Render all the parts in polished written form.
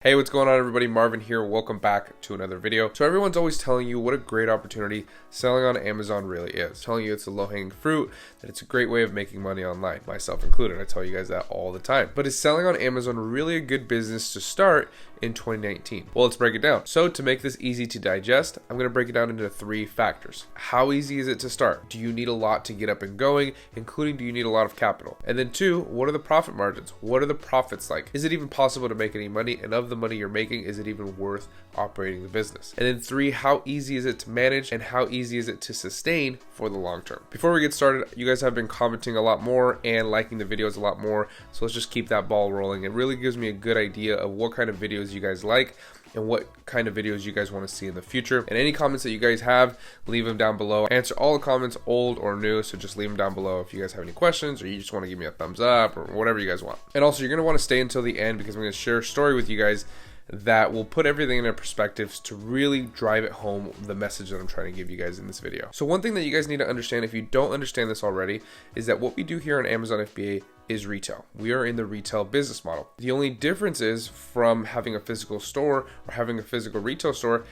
Hey, what's going on everybody? Marvin here. Welcome back to another video. So everyone's always telling you what a great opportunity selling on Amazon really is. Telling you it's a low-hanging fruit, that it's a great way of making money online, myself included. I tell you guys that all the time. But is selling on Amazon really a good business to start in 2019? Well, let's break it down. So to make this easy to digest, I'm going to break it down into 3 factors. How easy is it to start? Do you need a lot to get up and going, including do you need a lot of capital? And then 2, what are the profit margins? What are the profits like? Is it even possible to make any money? And of the money you're making, is it even worth operating the business? And then 3, how easy is it to manage and how easy is it to sustain for the long term? Before we get started, you guys have been commenting a lot more and liking the videos a lot more, so let's just keep that ball rolling. It really gives me a good idea of what kind of videos you guys like and what kind of videos you guys want to see in the future. And any comments that you guys have, leave them down below. I answer all the comments, old or new, so just leave them down below if you guys have any questions or you just want to give me a thumbs up or whatever you guys want. And also, you're going to want to stay until the end because I'm going to share a story with you guys that will put everything into perspective to really drive it home, the message that I'm trying to give you guys in this video. So one thing that you guys need to understand, if you don't understand this already, is that what we do here on Amazon FBA is retail. We are in the retail business model. The only difference is from having a physical store or having a physical retail store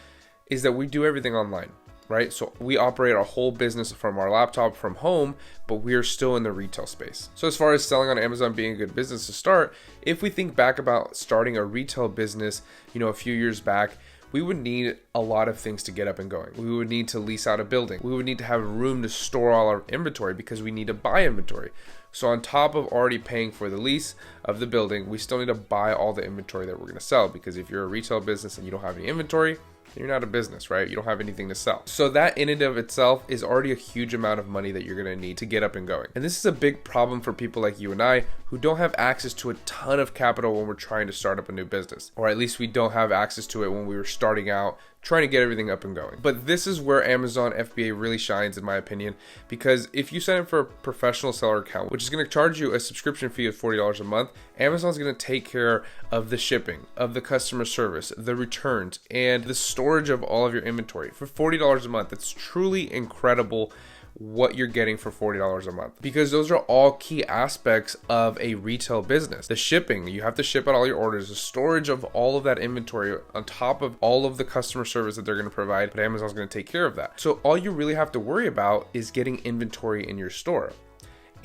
is that we do everything online. Right? So we operate our whole business from our laptop from home, but we are still in the retail space. So as far as selling on Amazon being a good business to start, if we think back about starting a retail business, a few years back, we would need a lot of things to get up and going. We would need to lease out a building. We would need to have room to store all our inventory because we need to buy inventory. So on top of already paying for the lease of the building, we still need to buy all the inventory that we're going to sell, because if you're a retail business and you don't have any inventory, you're not a business, right? You don't have anything to sell. So that in and of itself is already a huge amount of money that you're going to need to get up and going. And this is a big problem for people like you and I who don't have access to a ton of capital when we're trying to start up a new business, or at least we don't have access to it when we were starting out trying to get everything up and going. But this is where Amazon FBA really shines, in my opinion, because if you sign up for a professional seller account, which is going to charge you a subscription fee of $40 a month, Amazon's going to take care of the shipping, of the customer service, the returns, and the storage of all of your inventory for $40 a month. It's truly incredible what you're getting for $40 a month, because those are all key aspects of a retail business. The shipping, you have to ship out all your orders, the storage of all of that inventory on top of all of the customer service that they're going to provide, but Amazon's going to take care of that. So all you really have to worry about is getting inventory in your store.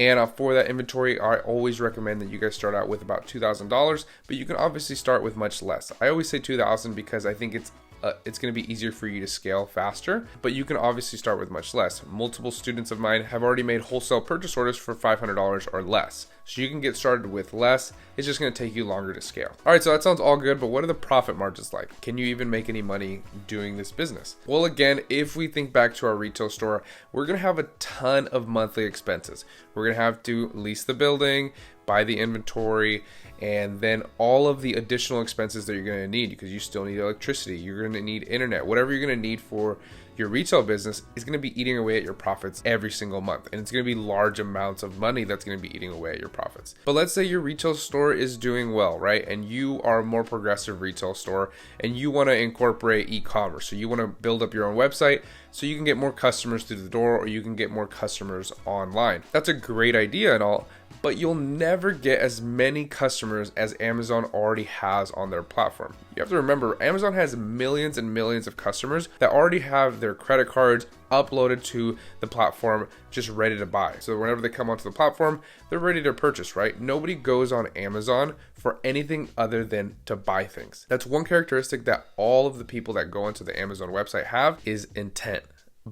And for that inventory, I always recommend that you guys start out with about $2,000, but you can obviously start with much less. I always say $2,000 because I think it's going to be easier for you to scale faster, but you can obviously start with much less. Multiple students of mine have already made wholesale purchase orders for $500 or less. So you can get started with less. It's just going to take you longer to scale. All right, so that sounds all good, but what are the profit margins like? Can you even make any money doing this business? Well, again, if we think back to our retail store, we're going to have a ton of monthly expenses. We're going to have to lease the building, buy the inventory, and then all of the additional expenses that you're going to need, because you still need electricity, you're going to need internet, whatever you're going to need for your retail business is going to be eating away at your profits every single month. And it's going to be large amounts of money that's going to be eating away at your profits. But let's say your retail store is doing well, right? And you are a more progressive retail store and you want to incorporate e-commerce. So you want to build up your own website so you can get more customers through the door, or you can get more customers online. That's a great idea and all, but you'll never get as many customers as Amazon already has on their platform. You have to remember, Amazon has millions and millions of customers that already have their credit cards uploaded to the platform, just ready to buy. So whenever they come onto the platform, they're ready to purchase, right? Nobody goes on Amazon for anything other than to buy things. That's one characteristic that all of the people that go onto the Amazon website have, is intent.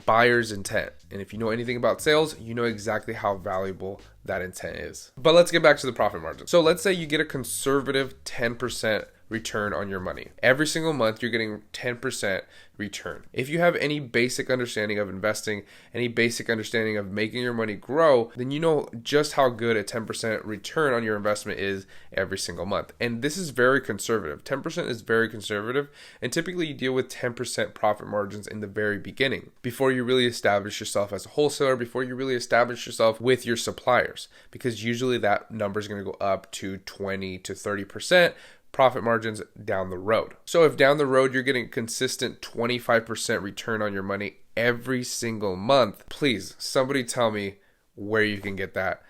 Buyer's intent. And if you know anything about sales, you know exactly how valuable that intent is. But let's get back to the profit margin. So let's say you get a conservative 10% return on your money. Every single month, you're getting 10% return. If you have any basic understanding of investing, any basic understanding of making your money grow, then you know just how good a 10% return on your investment is every single month. And this is very conservative. 10% is very conservative. And typically you deal with 10% profit margins in the very beginning, before you really establish yourself as a wholesaler, before you really establish yourself with your suppliers, because usually that number is going to go up to 20 to 30% profit margins down the road. So if down the road you're getting consistent 25% return on your money every single month, please somebody tell me where you can get that.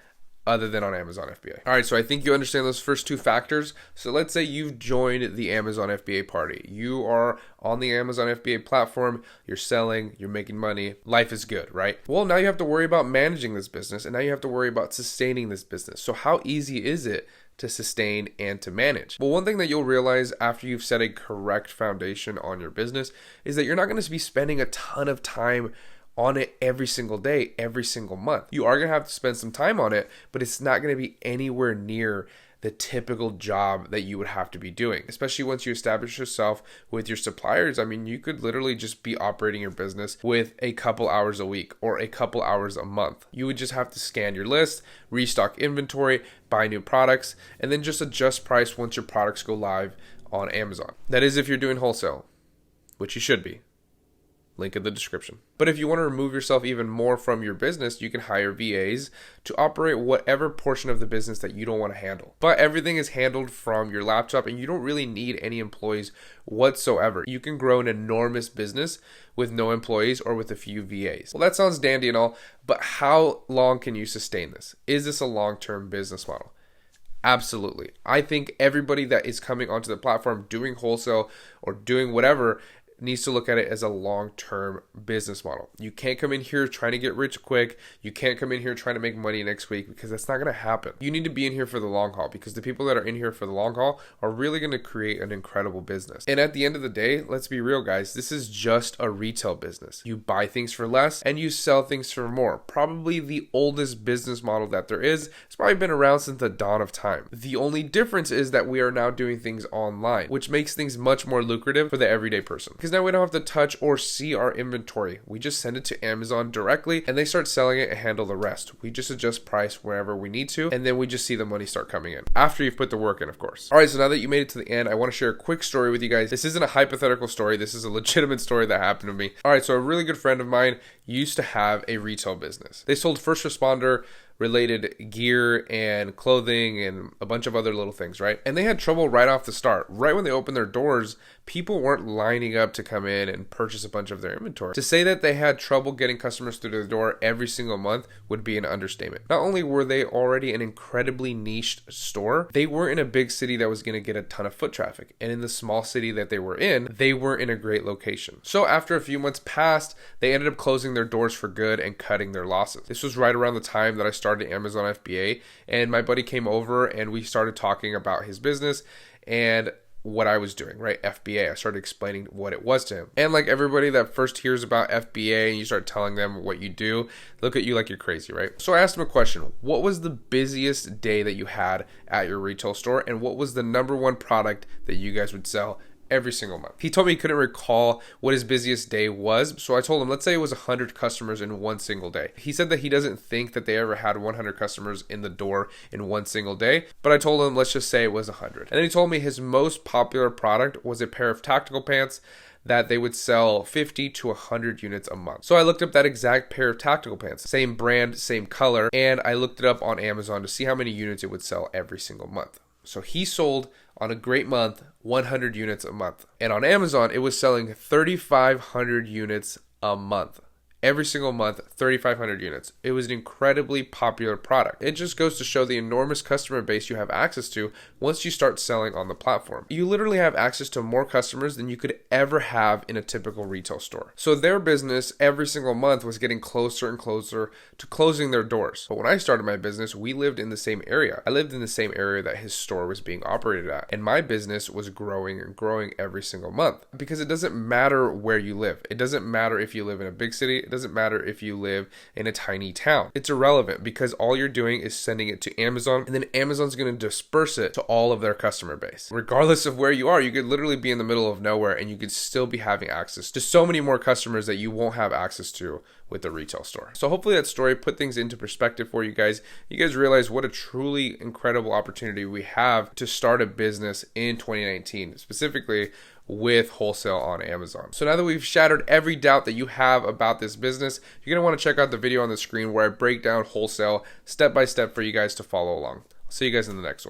other than on Amazon FBA. All right, so I think you understand those first two factors. So let's say you've joined the Amazon FBA party. You are on the Amazon FBA platform, you're selling, you're making money, life is good, right? Well, now you have to worry about managing this business, and now you have to worry about sustaining this business. So how easy is it to sustain and to manage? Well, one thing that you'll realize after you've set a correct foundation on your business is that you're not going to be spending a ton of time on it every single day, every single month. You are going to have to spend some time on it, but it's not going to be anywhere near the typical job that you would have to be doing, especially once you establish yourself with your suppliers. I mean, you could literally just be operating your business with a couple hours a week or a couple hours a month. You would just have to scan your list, restock inventory, buy new products, and then just adjust price once your products go live on Amazon. That is if you're doing wholesale, which you should be. Link in the description. But if you want to remove yourself even more from your business, you can hire VAs to operate whatever portion of the business that you don't want to handle. But everything is handled from your laptop, and you don't really need any employees whatsoever. You can grow an enormous business with no employees or with a few VAs. Well, that sounds dandy and all, but how long can you sustain this? Is this a long-term business model? Absolutely. I think everybody that is coming onto the platform doing wholesale or doing whatever needs to look at it as a long-term business model. You can't come in here trying to get rich quick. You can't come in here trying to make money next week, because that's not going to happen. You need to be in here for the long haul, because the people that are in here for the long haul are really going to create an incredible business. And at the end of the day, let's be real, guys, this is just a retail business. You buy things for less and you sell things for more. Probably the oldest business model that there is. It's probably been around since the dawn of time. The only difference is that we are now doing things online, which makes things much more lucrative for the everyday person. Because now we don't have to touch or see our inventory. We just send it to Amazon directly and they start selling it and handle the rest. We just adjust price wherever we need to, and then we just see the money start coming in after you've put the work in, of course. All right, so now that you made it to the end, I want to share a quick story with you guys. This isn't a hypothetical story. This is a legitimate story that happened to me. All right, so a really good friend of mine used to have a retail business. They sold first responder related gear and clothing and a bunch of other little things, right? And they had trouble right off the start. Right when they opened their doors, people weren't lining up to come in and purchase a bunch of their inventory. To say that they had trouble getting customers through the door every single month would be an understatement. Not only were they already an incredibly niched store, they weren't in a big city that was going to get a ton of foot traffic. And in the small city that they were weren't in a great location. So after a few months passed, they ended up closing their doors for good and cutting their losses. This was right around the time that I started Amazon FBA, and my buddy came over and we started talking about his business and what I was doing, right? FBA. I started explaining what it was to him. And like everybody that first hears about FBA and you start telling them what you do, look at you like you're crazy, right? So I asked him a question. What was the busiest day that you had at your retail store, and what was the number one product that you guys would sell every single month? He told me he couldn't recall what his busiest day was. So I told him, let's say it was 100 customers in one single day. He said that he doesn't think that they ever had 100 customers in the door in one single day. But I told him, let's just say it was 100. And then he told me his most popular product was a pair of tactical pants that they would sell 50 to 100 units a month. So I looked up that exact pair of tactical pants, same brand, same color, and I looked it up on Amazon to see how many units it would sell every single month. So he sold, on a great month, 100 units a month. And on Amazon, it was selling 3,500 units a month. Every single month, 3,500 units. It was an incredibly popular product. It just goes to show the enormous customer base you have access to once you start selling on the platform. You literally have access to more customers than you could ever have in a typical retail store. So their business every single month was getting closer and closer to closing their doors. But when I started my business, we lived in the same area. I lived in the same area that his store was being operated at. And my business was growing and growing every single month. Because it doesn't matter where you live. It doesn't matter if you live in a big city. It doesn't matter if you live in a tiny town. It's irrelevant, because all you're doing is sending it to Amazon, and then Amazon's going to disperse it to all of their customer base. Regardless of where you are, you could literally be in the middle of nowhere and you could still be having access to so many more customers that you won't have access to with the retail store. So hopefully that story put things into perspective for you guys. You guys realize what a truly incredible opportunity we have to start a business in 2019, specifically with wholesale on Amazon. So now that we've shattered every doubt that you have about this business, you're going to want to check out the video on the screen where I break down wholesale step by step for you guys to follow along. I'll see you guys in the next one.